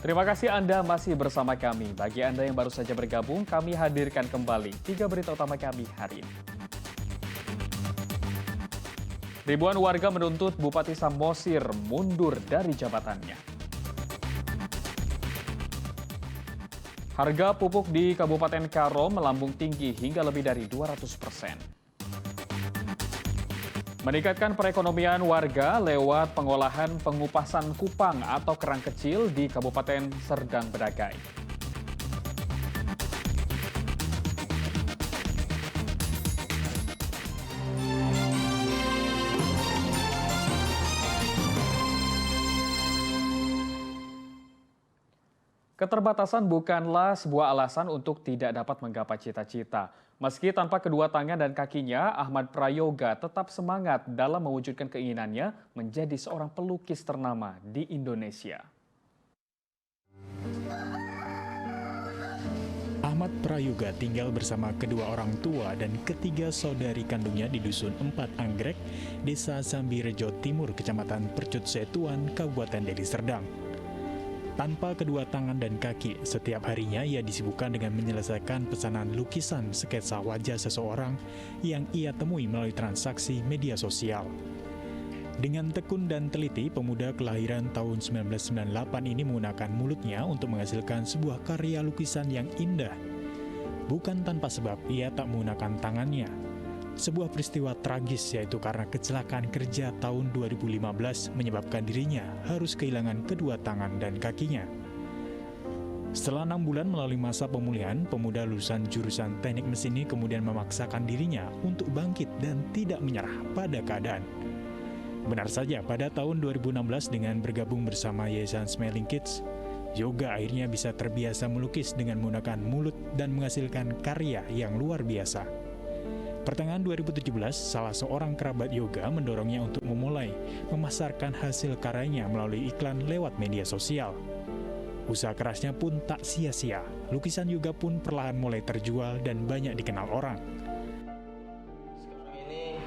Terima kasih Anda masih bersama kami. Bagi Anda yang baru saja bergabung, kami hadirkan kembali 3 berita utama kami hari ini. Ribuan warga menuntut Bupati Samosir mundur dari jabatannya. Harga pupuk di Kabupaten Karo melambung tinggi hingga lebih dari 200%. Meningkatkan perekonomian warga lewat pengolahan pengupasan kupang atau kerang kecil di Kabupaten Serdang Bedagai. Keterbatasan bukanlah sebuah alasan untuk tidak dapat menggapai cita-cita. Meski tanpa kedua tangan dan kakinya, Ahmad Prayoga tetap semangat dalam mewujudkan keinginannya menjadi seorang pelukis ternama di Indonesia. Ahmad Prayoga tinggal bersama kedua orang tua dan ketiga saudari kandungnya di Dusun 4 Anggrek, Desa Sambirejo Timur, Kecamatan Percut Setuan, Kabupaten Deli Serdang. Tanpa kedua tangan dan kaki, setiap harinya ia disibukkan dengan menyelesaikan pesanan lukisan sketsa wajah seseorang yang ia temui melalui transaksi media sosial. Dengan tekun dan teliti, pemuda kelahiran tahun 1998 ini menggunakan mulutnya untuk menghasilkan sebuah karya lukisan yang indah. Bukan tanpa sebab ia tak menggunakan tangannya. Sebuah peristiwa tragis yaitu karena kecelakaan kerja tahun 2015 menyebabkan dirinya harus kehilangan kedua tangan dan kakinya. Setelah 6 bulan melalui masa pemulihan, pemuda lulusan jurusan teknik mesin ini kemudian memaksakan dirinya untuk bangkit dan tidak menyerah pada keadaan. Benar saja, pada tahun 2016 dengan bergabung bersama Yayasan Smiling Kids, Yoga akhirnya bisa terbiasa melukis dengan menggunakan mulut dan menghasilkan karya yang luar biasa. Pertengahan 2017, salah seorang kerabat Yoga mendorongnya untuk memulai memasarkan hasil karyanya melalui iklan lewat media sosial. Usaha kerasnya pun tak sia-sia. Lukisan Yoga pun perlahan mulai terjual dan banyak dikenal orang. Sekarang ini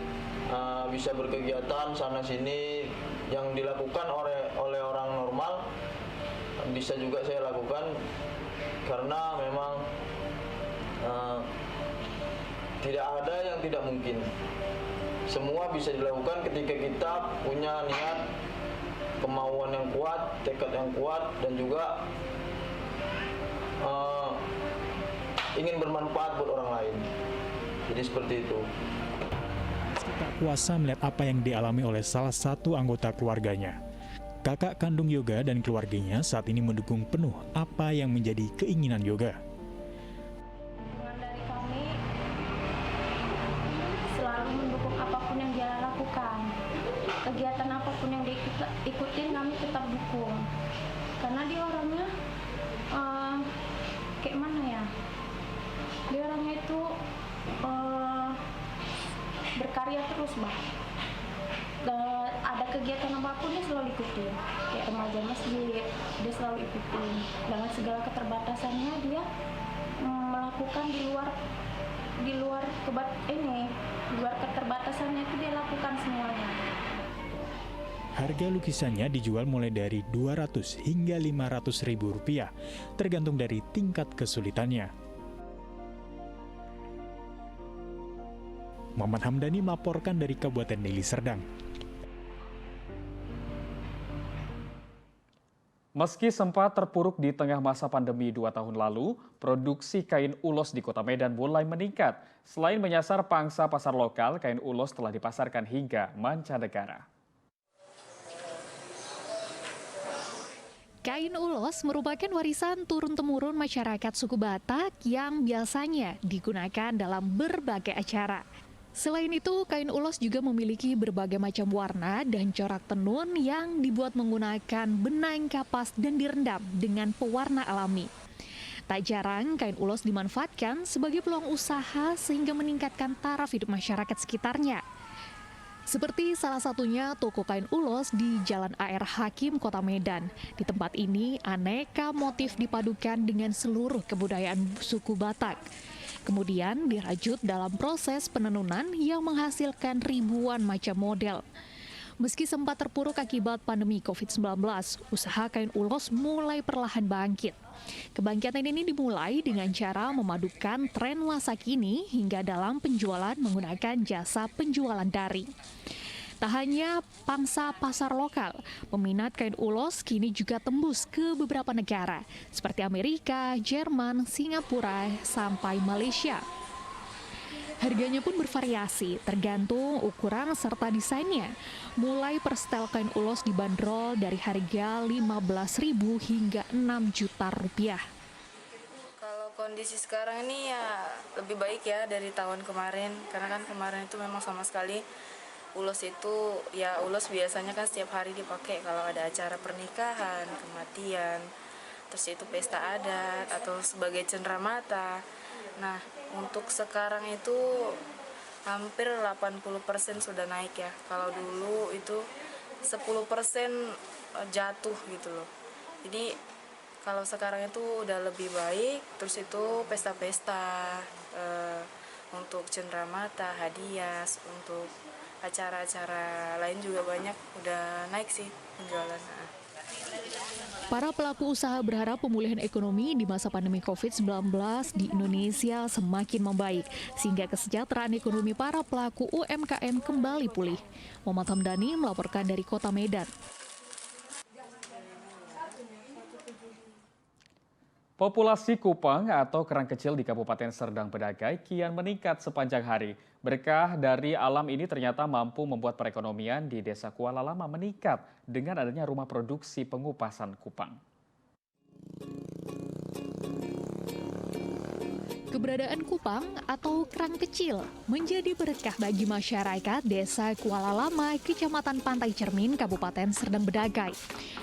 bisa berkegiatan sana-sini yang dilakukan oleh orang normal, bisa juga saya lakukan karena memang tidak ada yang tidak mungkin. Semua bisa dilakukan ketika kita punya niat, kemauan yang kuat, tekad yang kuat, dan juga ingin bermanfaat buat orang lain. Jadi seperti itu. Tak kuasa melihat apa yang dialami oleh salah satu anggota keluarganya. Kakak kandung Yoga dan keluarganya saat ini mendukung penuh apa yang menjadi keinginan Yoga. Kegiatan apapun yang dia ikutin kami tetap dukung karena dia orangnya kayak mana ya, dia orangnya itu berkarya terus ada kegiatan apapun dia selalu ikutin, kayak remaja masjid dia selalu ikutin dengan segala keterbatasannya. Dia melakukan di luar keterbatasannya itu dia lakukan semuanya. Harga lukisannya dijual mulai dari 200 hingga 500 ribu rupiah, tergantung dari tingkat kesulitannya. Muhammad Hamdani melaporkan dari Kabupaten Deli Serdang. Meski sempat terpuruk di tengah masa pandemi 2 tahun lalu, produksi kain ulos di Kota Medan mulai meningkat. Selain menyasar pangsa pasar lokal, kain ulos telah dipasarkan hingga mancanegara. Kain ulos merupakan warisan turun-temurun masyarakat suku Batak yang biasanya digunakan dalam berbagai acara. Selain itu, kain ulos juga memiliki berbagai macam warna dan corak tenun yang dibuat menggunakan benang kapas dan direndam dengan pewarna alami. Tak jarang, kain ulos dimanfaatkan sebagai peluang usaha sehingga meningkatkan taraf hidup masyarakat sekitarnya. Seperti salah satunya toko kain ulos di Jalan AR Hakim, Kota Medan. Di tempat ini, aneka motif dipadukan dengan seluruh kebudayaan suku Batak. Kemudian dirajut dalam proses penenunan yang menghasilkan ribuan macam model. Meski sempat terpuruk akibat pandemi COVID-19, usaha kain ulos mulai perlahan bangkit. Kebangkitan ini dimulai dengan cara memadukan tren masa kini hingga dalam penjualan menggunakan jasa penjualan daring. Tak hanya pangsa pasar lokal, peminat kain ulos kini juga tembus ke beberapa negara, seperti Amerika, Jerman, Singapura, sampai Malaysia. Harganya pun bervariasi, tergantung ukuran serta desainnya. Mulai per setel kain ulos dibanderol dari harga Rp15.000 hingga Rp6 juta. Kalau kondisi sekarang ini ya lebih baik ya dari tahun kemarin, karena kan kemarin itu memang sama sekali ulos itu, ya ulos biasanya kan setiap hari dipakai kalau ada acara pernikahan, kematian, terus itu pesta adat atau sebagai cenderamata. Nah, untuk sekarang itu hampir 80% sudah naik ya. Kalau dulu itu 10% jatuh gitu loh. Jadi kalau sekarang itu udah lebih baik, terus itu pesta-pesta untuk cenderamata, hadiah, untuk acara-acara lain juga banyak, udah naik sih penjualan. Para pelaku usaha berharap pemulihan ekonomi di masa pandemi COVID-19 di Indonesia semakin membaik, sehingga kesejahteraan ekonomi para pelaku UMKM kembali pulih. Muhammad Hamdani melaporkan dari Kota Medan. Populasi kupang atau kerang kecil di Kabupaten Serdang Bedagai kian meningkat sepanjang hari. Berkah dari alam ini ternyata mampu membuat perekonomian di Desa Kuala Lama meningkat dengan adanya rumah produksi pengupasan kupang. Keberadaan kupang atau kerang kecil menjadi berkah bagi masyarakat Desa Kuala Lama, Kecamatan Pantai Cermin, Kabupaten Serdang Bedagai.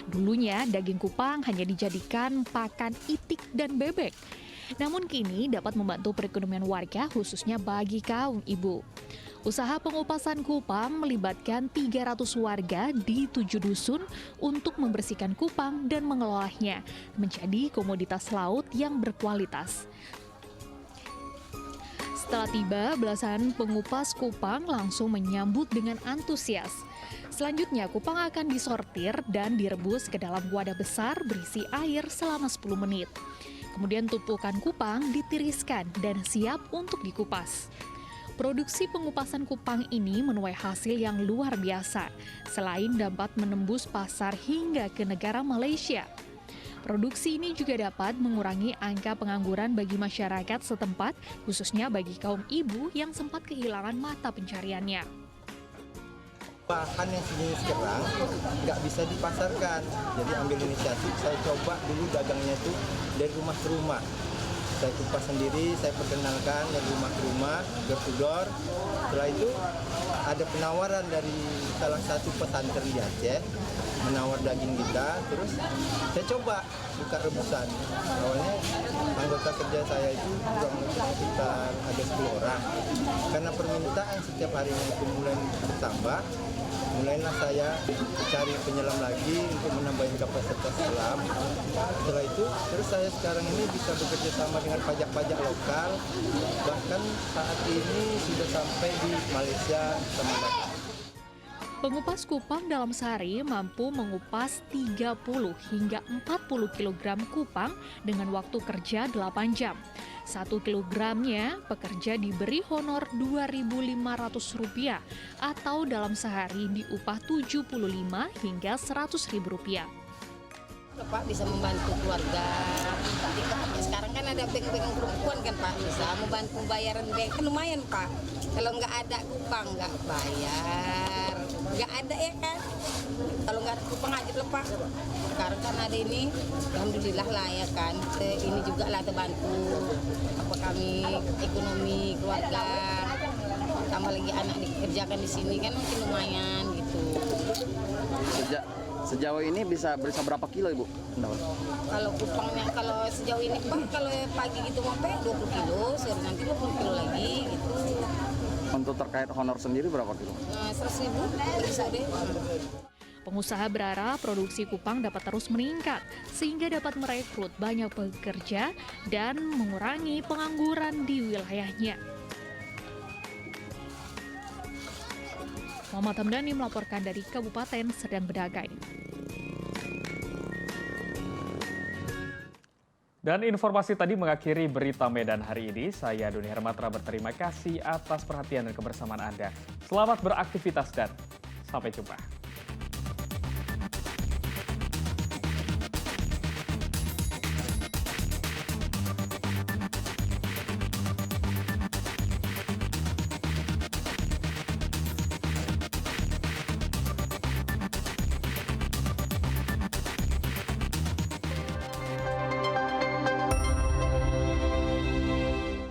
Dulunya daging kupang hanya dijadikan pakan itik dan bebek. Namun kini dapat membantu perekonomian warga khususnya bagi kaum ibu. Usaha pengupasan kupang melibatkan 300 warga di 7 dusun untuk membersihkan kupang dan mengelolanya menjadi komoditas laut yang berkualitas. Setelah tiba, belasan pengupas kupang langsung menyambut dengan antusias. Selanjutnya, kupang akan disortir dan direbus ke dalam wadah besar berisi air selama 10 menit. Kemudian tumpukan kupang ditiriskan dan siap untuk dikupas. Produksi pengupasan kupang ini menuai hasil yang luar biasa, selain dapat menembus pasar hingga ke negara Malaysia. Produksi ini juga dapat mengurangi angka pengangguran bagi masyarakat setempat, khususnya bagi kaum ibu yang sempat kehilangan mata pencariannya. Bahan yang sejenis kerang nggak bisa dipasarkan, jadi ambil inisiatif, saya coba dulu dagangnya itu dari rumah ke rumah. Saya kupas sendiri, saya perkenalkan dari rumah ke rumah, door to door. Setelah itu ada penawaran dari salah satu pesantren di Aceh, menawar daging kita, terus saya coba buka rebusan. Awalnya anggota kerja saya itu kurang lebih sekitar ada 10 orang. Karena permintaan setiap harinya itu mulai bertambah, mulailah saya cari penyelam lagi untuk menambah kapasitas selam. Setelah itu, terus saya sekarang ini bisa bekerja sama dengan pajak-pajak lokal, bahkan saat ini sudah sampai di Malaysia sama Malaysia. Pengupas kupang dalam sehari mampu mengupas 30 hingga 40 kg kupang dengan waktu kerja 8 jam. 1 kilogramnya pekerja diberi honor Rp2.500 atau dalam sehari diupah Rp75 hingga Rp100.000. Pak bisa membantu keluarga. Sekarang kan ada bank-bank perempuan kan Pak, bisa membantu bayaran bank kan lumayan Pak. Kalau nggak ada kupang nggak bayar, nggak ada ya kan. Kalau nggak ada kupang aja loh Pak. Sekarang kan ada ini, alhamdulillah lah ya kan. Ini juga lah terbantu apa kami ekonomi keluarga. Tambah lagi anak dikerjakan di sini kan mungkin lumayan gitu. Sejauh ini bisa berapa kilo Ibu? Kalau kupangnya kalau sejauh ini Pak, kalau pagi gitu sampai 20 kilo, sore nanti 20 kilo lagi gitu. Untuk terkait honor sendiri berapa kilo? 100.000 bisa deh. Pengusaha berharap produksi kupang dapat terus meningkat sehingga dapat merekrut banyak pekerja dan mengurangi pengangguran di wilayahnya. Muhammad Hamdani melaporkan dari Kabupaten Serdang Bedagai. Dan informasi tadi mengakhiri berita Medan hari ini. Saya Doni Hermatra berterima kasih atas perhatian dan kebersamaan Anda. Selamat beraktivitas dan sampai jumpa.